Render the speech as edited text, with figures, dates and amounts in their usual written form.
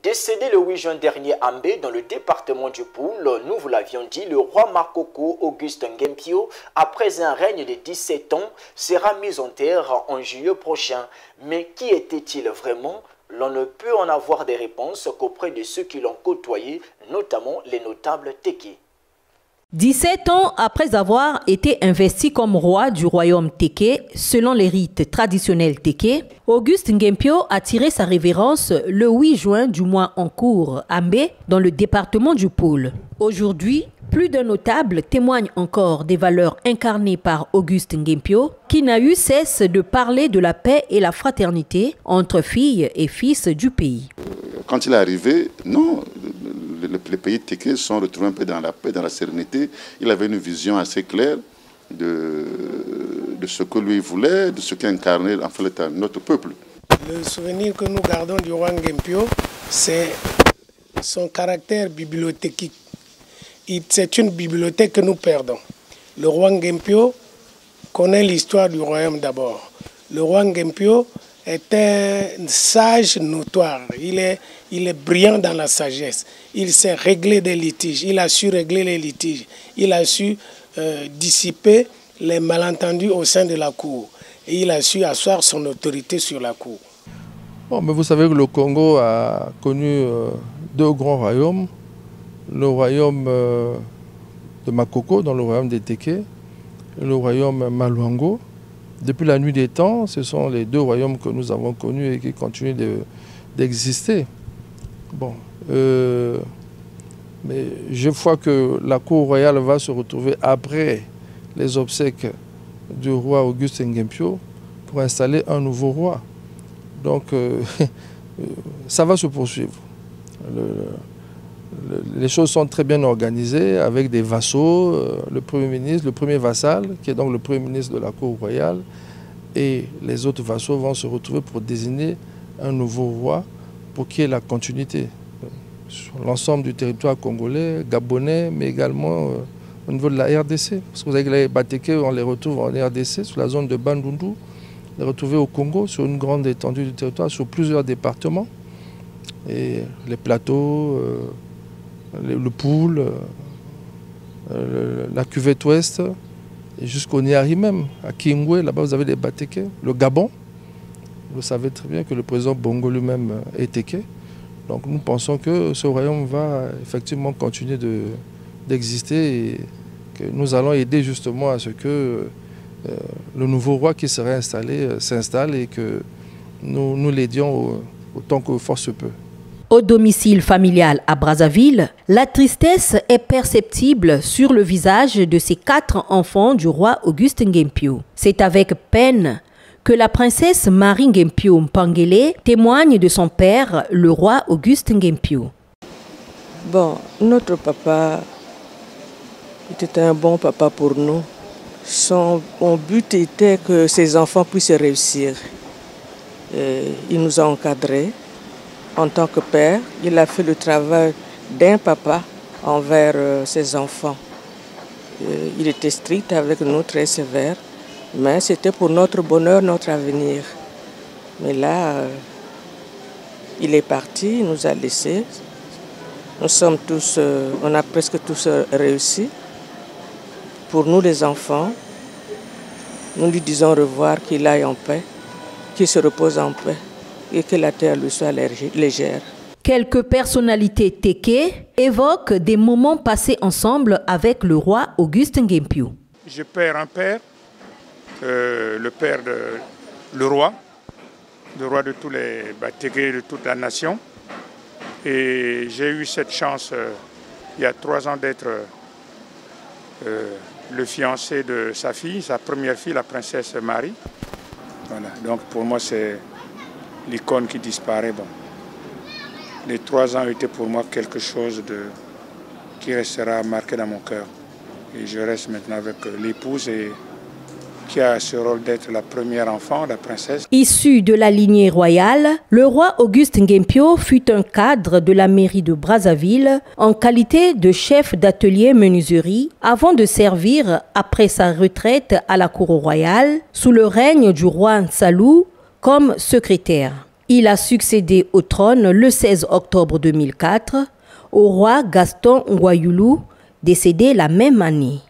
Décédé le 8 juin dernier à Mbé, dans le département du Poul, nous vous l'avions dit, le roi Makoko Auguste Ngempio, après un règne de 17 ans, sera mis en terre en juillet prochain. Mais qui était-il vraiment? L'on ne peut en avoir des réponses qu'auprès de ceux qui l'ont côtoyé, notamment les notables Téké. 17 ans après avoir été investi comme roi du royaume Téké, selon les rites traditionnels Téké, Auguste Ngempio a tiré sa révérence le 8 juin du mois en cours à Mbé, dans le département du Poul. Aujourd'hui, plus d'un notable témoigne encore des valeurs incarnées par Auguste Ngempio, qui n'a eu cesse de parler de la paix et la fraternité entre filles et fils du pays. Quand il est arrivé, non, les pays Téké sont retrouvés un peu dans la paix, dans la sérénité. Il avait une vision assez claire de ce que lui voulait, de ce qu'incarnait en fait notre peuple. Le souvenir que nous gardons du roi Ngempio, c'est son caractère bibliothéquique. C'est une bibliothèque que nous perdons. Le roi Ngempio connaît l'histoire du royaume d'abord. Le roi Ngempio est un sage notoire. Il est brillant dans la sagesse. Il sait régler des litiges. Il a su régler les litiges. Il a su dissiper les malentendus au sein de la cour. Et il a su asseoir son autorité sur la cour. Bon, mais vous savez que le Congo a connu deux grands royaumes. Le royaume de Makoko, dans le royaume des Téké, et le royaume Maluango. Depuis la nuit des temps, ce sont les deux royaumes que nous avons connus et qui continuent d'exister. Bon, mais je crois que la cour royale va se retrouver après les obsèques du roi Auguste Ngempio pour installer un nouveau roi. Donc, ça va se poursuivre. Les choses sont très bien organisées avec des vassaux, le Premier ministre, le premier vassal, qui est donc le Premier ministre de la cour royale, et les autres vassaux vont se retrouver pour désigner un nouveau roi pour qu'il y ait la continuité sur l'ensemble du territoire congolais, gabonais, mais également au niveau de la RDC. Parce que vous savez que les Batéké, on les retrouve en RDC, sur la zone de Bandundu, on les retrouve au Congo, sur une grande étendue du territoire, sur plusieurs départements, et les plateaux, le Poul, la cuvette ouest, et jusqu'au Niari même, à Kingwe, là-bas vous avez des Batéké. Le Gabon, vous savez très bien que le président Bongo lui-même est Téké. Donc nous pensons que ce royaume va effectivement continuer d'exister et que nous allons aider justement à ce que le nouveau roi qui serait installé s'installe et que nous l'aidions autant que force se peut. Au domicile familial à Brazzaville, la tristesse est perceptible sur le visage de ces 4 enfants du roi Auguste Ngempio. C'est avec peine que la princesse Marie Ngempio Mpangele témoigne de son père, le roi Auguste Ngempio. Bon, notre papa était un bon papa pour nous. Son but était que ses enfants puissent réussir. Il nous a encadrés. En tant que père, il a fait le travail d'un papa envers ses enfants. Il était strict avec nous, très sévère, mais c'était pour notre bonheur, notre avenir. Mais là, il est parti, il nous a laissés. Nous sommes tous, on a presque tous réussi. Pour nous les enfants, nous lui disons au revoir, qu'il aille en paix, qu'il se repose en paix et que la terre lui soit légère. Quelques personnalités Téké évoquent des moments passés ensemble avec le roi Auguste Ngempio. Je perds un père, le père le roi de tous les Batéké, de toute la nation. Et j'ai eu cette chance, il y a 3 ans, d'être le fiancé de sa fille, sa première fille, la princesse Marie. Voilà. Donc pour moi, c'est l'icône qui disparaît. Bon. Les 3 ans étaient pour moi quelque chose qui restera marqué dans mon cœur. Et je reste maintenant avec l'épouse qui a ce rôle d'être la première enfant, la princesse. Issu de la lignée royale, le roi Auguste Ngempio fut un cadre de la mairie de Brazzaville en qualité de chef d'atelier menuiserie avant de servir, après sa retraite à la cour royale, sous le règne du roi Nsalou, comme secrétaire. Il a succédé au trône le 16 octobre 2004 au roi Gaston Ngoyoulou, décédé la même année.